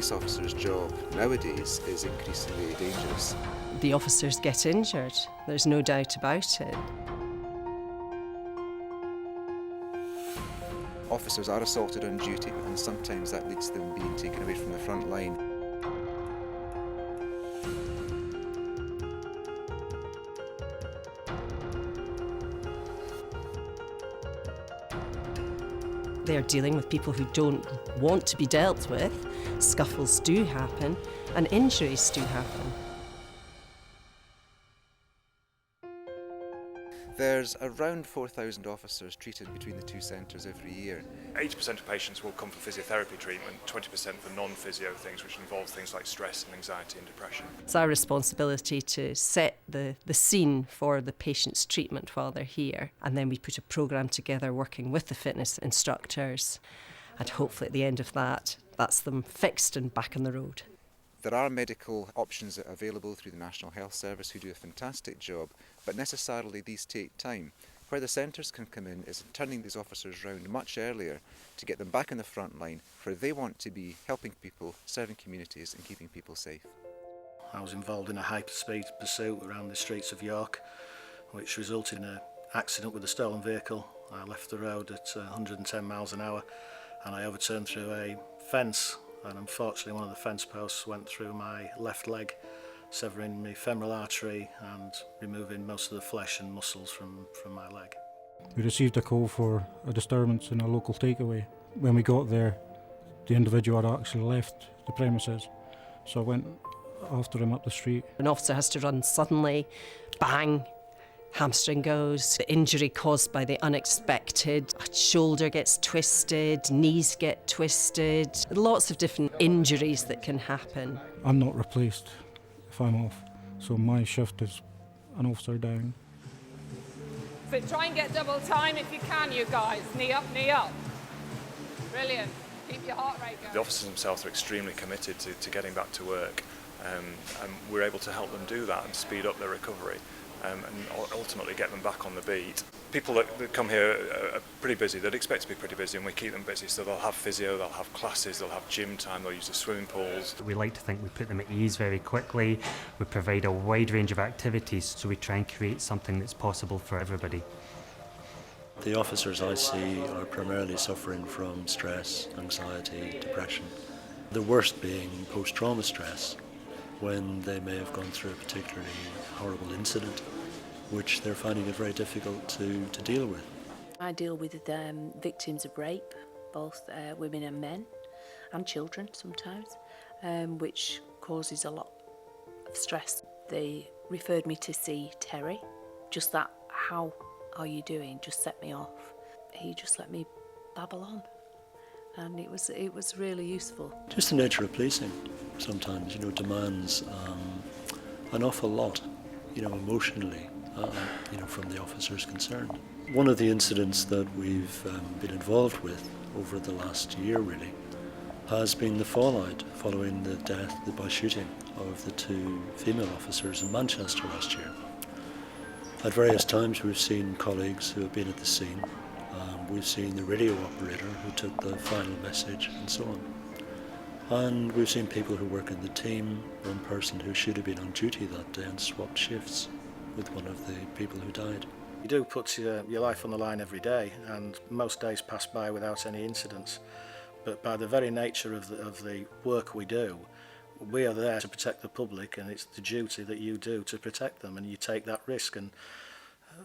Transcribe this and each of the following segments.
police officer's job nowadays is increasingly dangerous. The officers get injured, there's no doubt about it. Officers are assaulted on duty, and sometimes that leads to them being taken away from the front line. They're dealing with people who don't want to be dealt with. Scuffles do happen, and injuries do happen. There's around 4,000 officers treated between the two centres every year. 80% of patients will come for physiotherapy treatment, 20% for non-physio things, which involves things like stress and anxiety and depression. It's our responsibility to set the scene for the patient's treatment while they're here, and then we put a programme together working with the fitness instructors, and hopefully at the end of that, that's them fixed and back on the road. There are medical options available through the National Health Service who do a fantastic job, but necessarily these take time. Where the centres can come in is turning these officers round much earlier to get them back in the front line where they want to be, helping people, serving communities and keeping people safe. I was involved in a hyperspeed pursuit around the streets of York, which resulted in an accident with a stolen vehicle. I left the road at 110 miles an hour and I overturned through a fence, and unfortunately one of the fence posts went through my left leg, severing my femoral artery and removing most of the flesh and muscles from my leg. We received a call for a disturbance in a local takeaway. When we got there, the individual had actually left the premises, so I went after him up the street. An officer has to run suddenly, bang, hamstring goes, the injury caused by the unexpected, a shoulder gets twisted, knees get twisted, lots of different injuries that can happen. I'm not replaced if I'm off, so my shift is an officer down. So try and get double time if you can, you guys. Knee up, knee up. Brilliant. Keep your heart rate going. The officers themselves are extremely committed to getting back to work, and we're able to help them do that and speed up their recovery. And ultimately get them back on the beat. People that come here are pretty busy, they'd expect to be pretty busy, and we keep them busy, so they'll have physio, they'll have classes, they'll have gym time, they'll use the swimming pools. We like to think we put them at ease very quickly, we provide a wide range of activities, so we try and create something that's possible for everybody. The officers I see are primarily suffering from stress, anxiety, depression. The worst being post-trauma stress, when they may have gone through a particularly horrible incident, which they're finding it very difficult to deal with. I deal with victims of rape, both women and men, and children sometimes, which causes a lot of stress. They referred me to see Terry. Just that, how are you doing, just set me off. He just let me babble on, and it was really useful. Just the nature of policing sometimes, demands an awful lot, emotionally, from the officers concerned. One of the incidents that we've been involved with over the last year, really, has been the fallout following the death by shooting of the two female officers in Manchester last year. At various times we've seen colleagues who have been at the scene, we've seen the radio operator who took the final message and so on. And we've seen people who work in the team, one person who should have been on duty that day and swapped shifts with one of the people who died. You do put your life on the line every day, and most days pass by without any incidents. But by the very nature of the work we do, we are there to protect the public, and it's the duty that you do to protect them, and you take that risk, and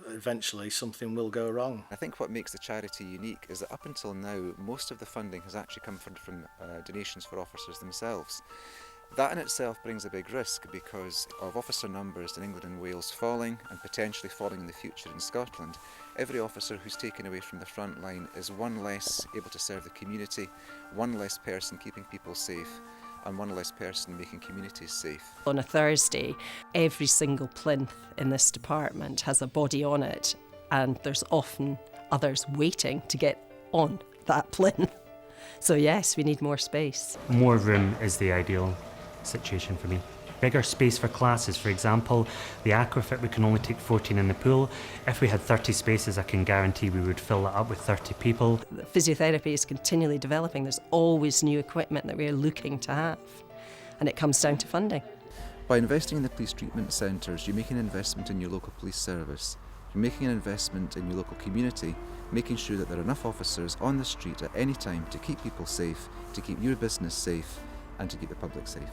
eventually something will go wrong. I think what makes the charity unique is that up until now, most of the funding has actually come from donations for officers themselves. That in itself brings a big risk because of officer numbers in England and Wales falling, and potentially falling in the future in Scotland. Every officer who's taken away from the front line is one less able to serve the community, one less person keeping people safe, and one less person making communities safe. On a Thursday, every single plinth in this department has a body on it, and there's often others waiting to get on that plinth. So yes, we need more space. More room is the ideal situation for me. Bigger space for classes. For example, the aquafit, we can only take 14 in the pool. If we had 30 spaces, I can guarantee we would fill that up with 30 people. The physiotherapy is continually developing. There's always new equipment that we're looking to have, and it comes down to funding. By investing in the police treatment centres, you make an investment in your local police service. You're making an investment in your local community, making sure that there are enough officers on the street at any time to keep people safe, to keep your business safe, and to keep the public safe.